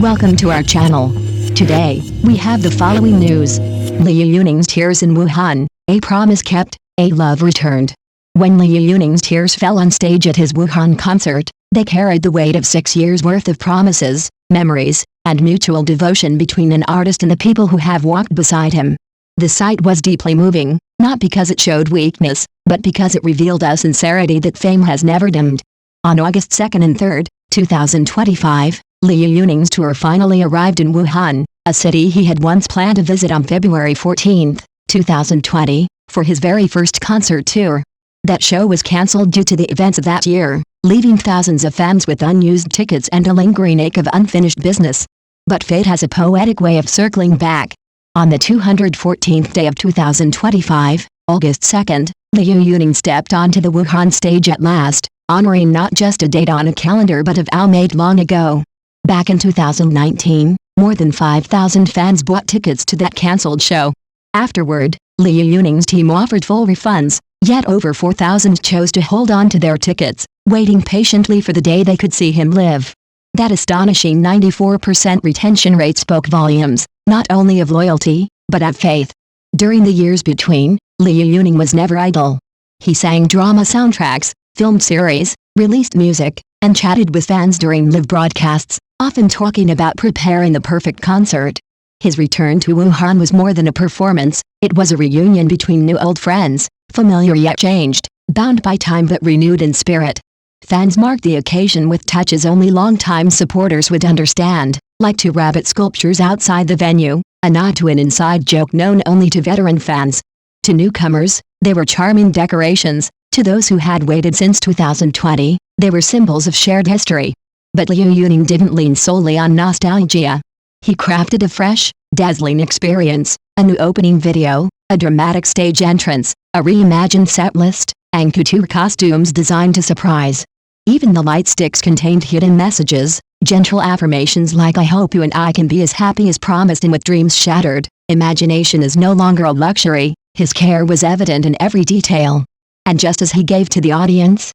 Welcome to our channel. Today, we have the following news. Liu Yuning's tears in Wuhan, a promise kept, a love returned. When Liu Yuning's tears fell on stage at his Wuhan concert, they carried the weight of 6 years' worth of promises, memories, and mutual devotion between an artist and the people who have walked beside him. The sight was deeply moving, not because it showed weakness, but because it revealed a sincerity that fame has never dimmed. On August 2nd and 3rd, 2025, Liu Yuning's tour finally arrived in Wuhan, a city he had once planned to visit on February 14, 2020, for his very first concert tour. That show was cancelled due to the events of that year, leaving thousands of fans with unused tickets and a lingering ache of unfinished business. But fate has a poetic way of circling back. On the 214th day of 2025, August 2nd, Liu Yuning stepped onto the Wuhan stage at last, honoring not just a date on a calendar but a vow made long ago. Back in 2019, more than 5,000 fans bought tickets to that cancelled show. Afterward, Liu Yuning's team offered full refunds, yet over 4,000 chose to hold on to their tickets, waiting patiently for the day they could see him live. That astonishing 94% retention rate spoke volumes, not only of loyalty, but of faith. During the years between, Liu Yuning was never idle. He sang drama soundtracks, filmed series, released music, and chatted with fans during live broadcasts, often talking about preparing the perfect concert. His return to Wuhan was more than a performance, it was a reunion between new old friends, familiar yet changed, bound by time but renewed in spirit. Fans marked the occasion with touches only longtime supporters would understand, like 2 rabbit sculptures outside the venue, a nod to an inside joke known only to veteran fans. To newcomers, they were charming decorations. To those who had waited since 2020, they were symbols of shared history. But Liu Yuning didn't lean solely on nostalgia. He crafted a fresh, dazzling experience, a new opening video, a dramatic stage entrance, a reimagined set list, and couture costumes designed to surprise. Even the light sticks contained hidden messages, gentle affirmations like "I hope you and I can be as happy as promised," and with dreams shattered, imagination is no longer a luxury. His care was evident in every detail. And just as he gave to the audience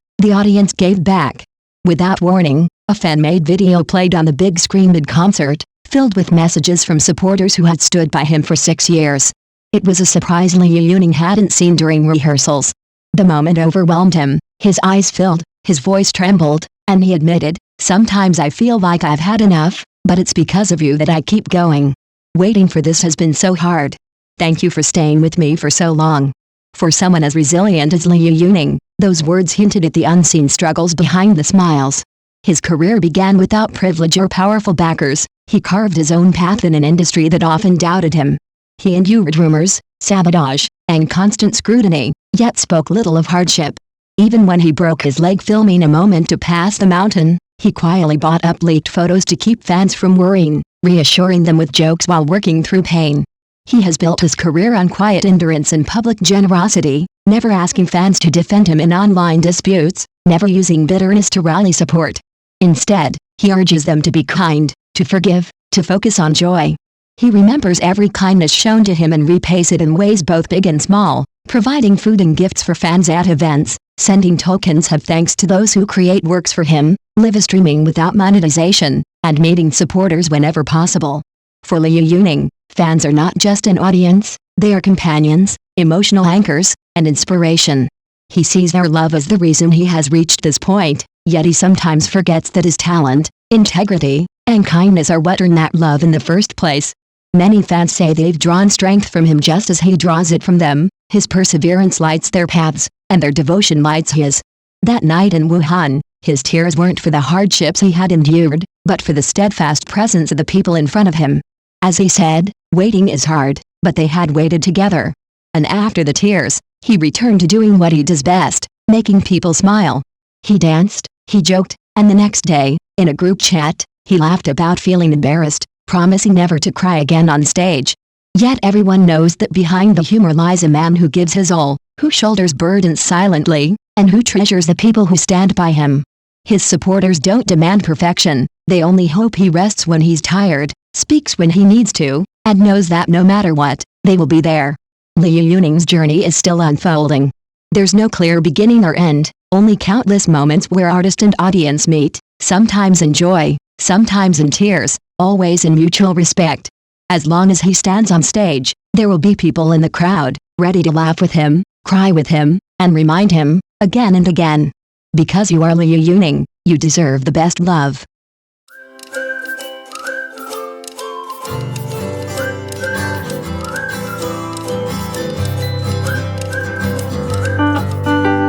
gave back. Without warning, a fan-made video played on the big screen mid-concert, filled with messages from supporters who had stood by him for 6 years. It was a surprise Liu Yuning hadn't seen during rehearsals. The moment overwhelmed him, his eyes filled, his voice trembled, and he admitted, "Sometimes I feel like I've had enough, but it's because of you that I keep going. Waiting for this has been so hard. Thank you for staying with me for so long." For someone as resilient as Liu Yuning, those words hinted at the unseen struggles behind the smiles. His career began without privilege or powerful backers. He carved his own path in an industry that often doubted him. He endured rumors, sabotage, and constant scrutiny, yet spoke little of hardship. Even when he broke his leg filming a moment to pass the mountain, he quietly bought up leaked photos to keep fans from worrying, reassuring them with jokes while working through pain. He has built his career on quiet endurance and public generosity, never asking fans to defend him in online disputes, never using bitterness to rally support. Instead, he urges them to be kind, to forgive, to focus on joy. He remembers every kindness shown to him and repays it in ways both big and small, providing food and gifts for fans at events, sending tokens of thanks to those who create works for him, live streaming without monetization, and meeting supporters whenever possible. For Liu Yuning, fans are not just an audience, they are companions, emotional anchors, and inspiration. He sees their love as the reason he has reached this point, yet he sometimes forgets that his talent, integrity, and kindness are what earned that love in the first place. Many fans say they've drawn strength from him just as he draws it from them. His perseverance lights their paths, and their devotion lights his. That night in Wuhan, his tears weren't for the hardships he had endured, but for the steadfast presence of the people in front of him. As he said, "Waiting is hard, but they had waited together." And after the tears, he returned to doing what he does best, making people smile. He danced, he joked, and the next day, in a group chat, he laughed about feeling embarrassed, promising never to cry again on stage. Yet everyone knows that behind the humor lies a man who gives his all, who shoulders burdens silently, and who treasures the people who stand by him. His supporters don't demand perfection, they only hope he rests when he's tired, speaks when he needs to, and knows that no matter what, they will be there. Liu Yuning's journey is still unfolding. There's no clear beginning or end, only countless moments where artist and audience meet, sometimes in joy, sometimes in tears, always in mutual respect. As long as he stands on stage, there will be people in the crowd, ready to laugh with him, cry with him, and remind him, again and again. Because you are Liu Yuning, you deserve the best love.